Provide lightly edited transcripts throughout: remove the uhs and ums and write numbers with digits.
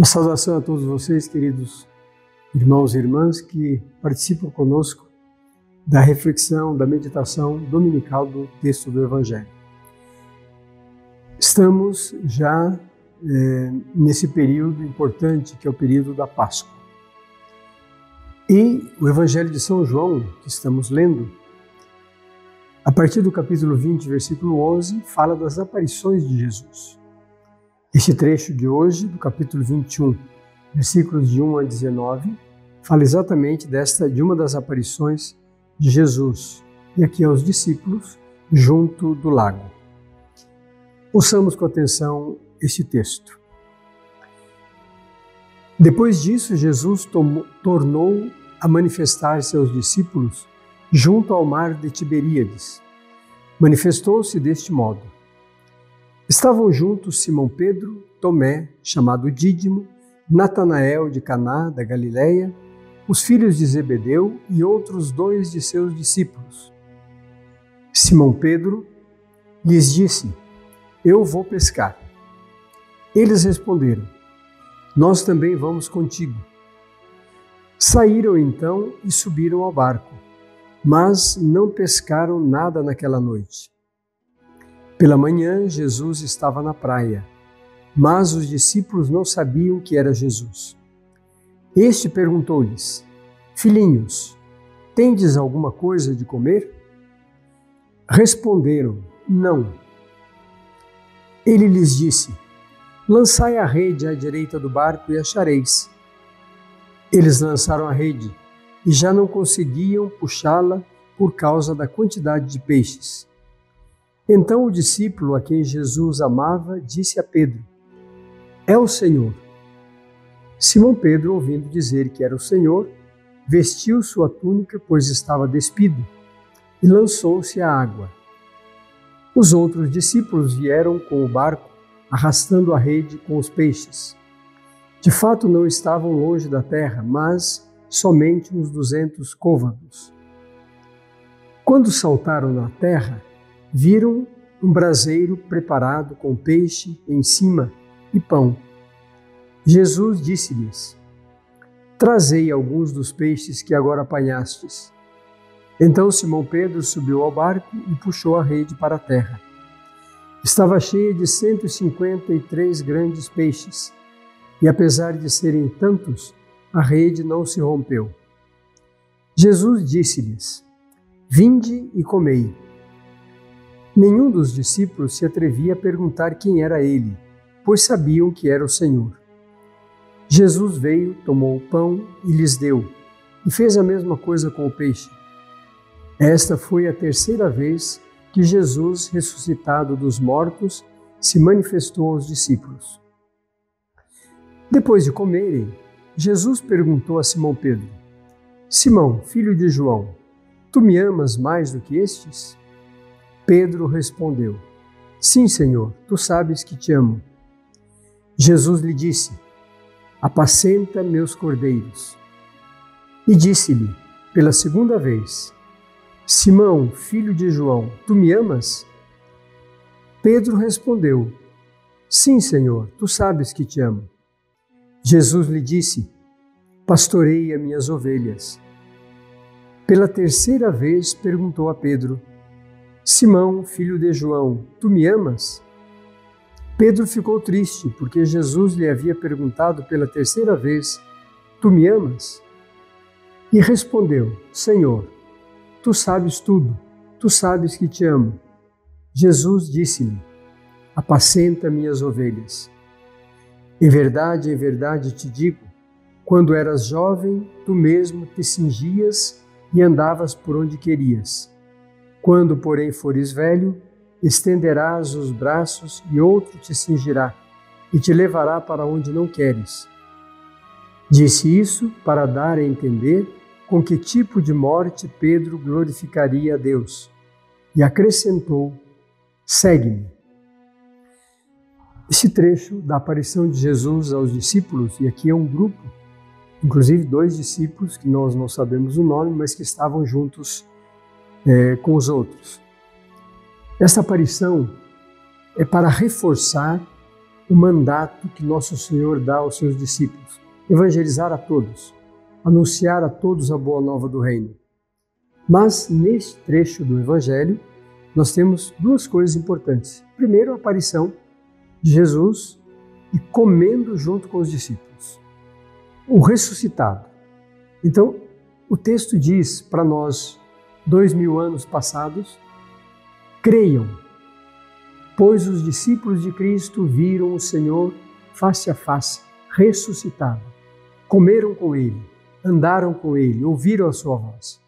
saudação a todos vocês, queridos irmãos e irmãs que participam conosco da reflexão, da meditação dominical do texto do Evangelho. Estamos já nesse período importante que é o período da Páscoa. E o Evangelho de São João, que estamos lendo, a partir do capítulo 20, versículo 11, fala das aparições de Jesus. Este trecho de hoje, do capítulo 21, versículos de 1 a 19, fala exatamente de uma das aparições de Jesus, e aqui aos discípulos, junto do lago. Ouçamos com atenção este texto. Depois disso, Jesus tornou a manifestar-se aos discípulos junto ao mar de Tiberíades. Manifestou-se deste modo. Estavam juntos Simão Pedro, Tomé, chamado Dídimo, Natanael de Caná, da Galileia, os filhos de Zebedeu e outros 2 de seus discípulos. Simão Pedro lhes disse: Eu vou pescar. Eles responderam: Nós também vamos contigo. Saíram então e subiram ao barco, mas não pescaram nada naquela noite. Pela manhã, Jesus estava na praia, mas os discípulos não sabiam que era Jesus. Este perguntou-lhes: Filhinhos, tendes alguma coisa de comer? Responderam: Não. Ele lhes disse: Lançai a rede à direita do barco e achareis. Eles lançaram a rede e já não conseguiam puxá-la por causa da quantidade de peixes. Então o discípulo a quem Jesus amava disse a Pedro: É o Senhor. Simão Pedro, ouvindo dizer que era o Senhor, vestiu sua túnica, pois estava despido, e lançou-se à água. Os outros discípulos vieram com o barco, arrastando a rede com os peixes. De fato, não estavam longe da terra, mas somente uns 200 côvados. Quando saltaram na terra, viram um braseiro preparado com peixe em cima e pão. Jesus disse-lhes: Trazei alguns dos peixes que agora apanhastes. Então Simão Pedro subiu ao barco e puxou a rede para a terra. Estava cheia de 153 grandes peixes, e apesar de serem tantos, a rede não se rompeu. Jesus disse-lhes: Vinde e comei. Nenhum dos discípulos se atrevia a perguntar quem era ele, pois sabiam que era o Senhor. Jesus veio, tomou o pão e lhes deu, e fez a mesma coisa com o peixe. Esta foi a terceira vez que Jesus, ressuscitado dos mortos, se manifestou aos discípulos. Depois de comerem, Jesus perguntou a Simão Pedro: Simão, filho de João, tu me amas mais do que estes? Pedro respondeu: Sim, Senhor, tu sabes que te amo. Jesus lhe disse: Apacenta meus cordeiros. E disse-lhe pela segunda vez: Simão, filho de João, tu me amas? Pedro respondeu: Sim, Senhor, tu sabes que te amo. Jesus lhe disse: Pastoreia minhas ovelhas. Pela terceira vez perguntou a Pedro: Simão, filho de João, tu me amas? Pedro ficou triste, porque Jesus lhe havia perguntado pela terceira vez: Tu me amas? E respondeu: Senhor, tu sabes tudo, tu sabes que te amo. Jesus disse-lhe: Apacenta minhas ovelhas. Em verdade te digo, quando eras jovem, tu mesmo te cingias e andavas por onde querias. Quando, porém, fores velho, estenderás os braços e outro te cingirá e te levará para onde não queres. Disse isso para dar a entender com que tipo de morte Pedro glorificaria a Deus. E acrescentou: Segue-me. Esse trecho da aparição de Jesus aos discípulos, e aqui é um grupo, inclusive 2 discípulos, que nós não sabemos o nome, mas que estavam juntos com os outros. Essa aparição é para reforçar o mandato que nosso Senhor dá aos seus discípulos: evangelizar a todos, anunciar a todos a boa nova do reino. Mas neste trecho do Evangelho, nós temos duas coisas importantes. Primeiro, a aparição de Jesus e comendo junto com os discípulos, o ressuscitado. Então, o texto diz para nós, 2000 anos passados: creiam, pois os discípulos de Cristo viram o Senhor face a face, ressuscitado. Comeram com Ele, andaram com Ele, ouviram a sua voz.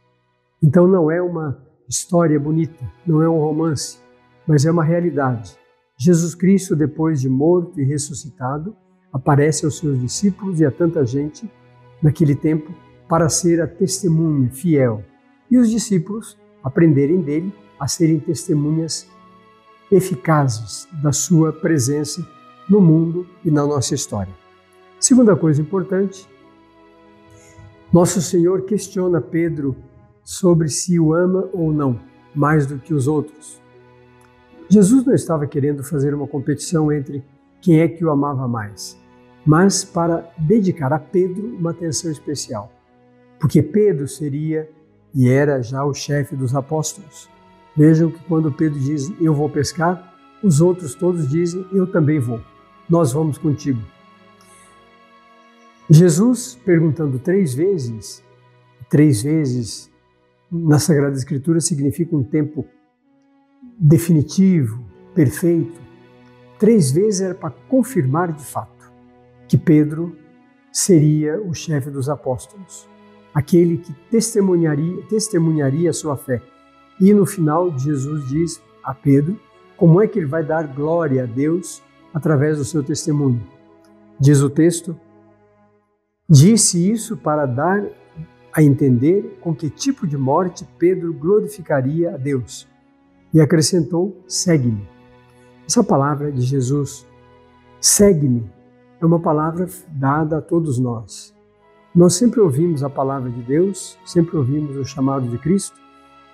Então não é uma história bonita, não é um romance, mas é uma realidade. Jesus Cristo, depois de morto e ressuscitado, aparece aos seus discípulos e a tanta gente naquele tempo para ser a testemunha fiel. E os discípulos aprenderem dele a serem testemunhas eficazes da sua presença no mundo e na nossa história. Segunda coisa importante, nosso Senhor questiona Pedro sobre se o ama ou não, mais do que os outros. Jesus não estava querendo fazer uma competição entre quem é que o amava mais, mas para dedicar a Pedro uma atenção especial, porque Pedro seria e era já o chefe dos apóstolos. Vejam que quando Pedro diz: eu vou pescar, os outros todos dizem: eu também vou, nós vamos contigo. Jesus, perguntando 3 vezes na Sagrada Escritura significa um tempo definitivo, perfeito. 3 vezes era para confirmar de fato que Pedro seria o chefe dos apóstolos, aquele que testemunharia a sua fé. E no final, Jesus diz a Pedro como é que ele vai dar glória a Deus através do seu testemunho. Diz o texto: disse isso para dar a entender com que tipo de morte Pedro glorificaria a Deus. E acrescentou: segue-me. Essa palavra de Jesus, segue-me, é uma palavra dada a todos nós. Nós sempre ouvimos a palavra de Deus, sempre ouvimos o chamado de Cristo,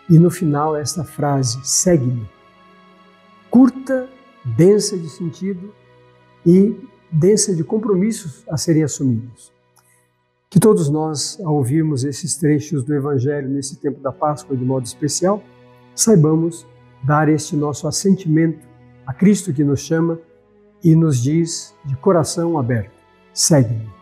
e no final esta frase, segue-me, curta, densa de sentido e densa de compromissos a serem assumidos. Que todos nós, ao ouvirmos esses trechos do Evangelho nesse tempo da Páscoa de modo especial, saibamos dar este nosso assentimento a Cristo que nos chama e nos diz de coração aberto: segue-me.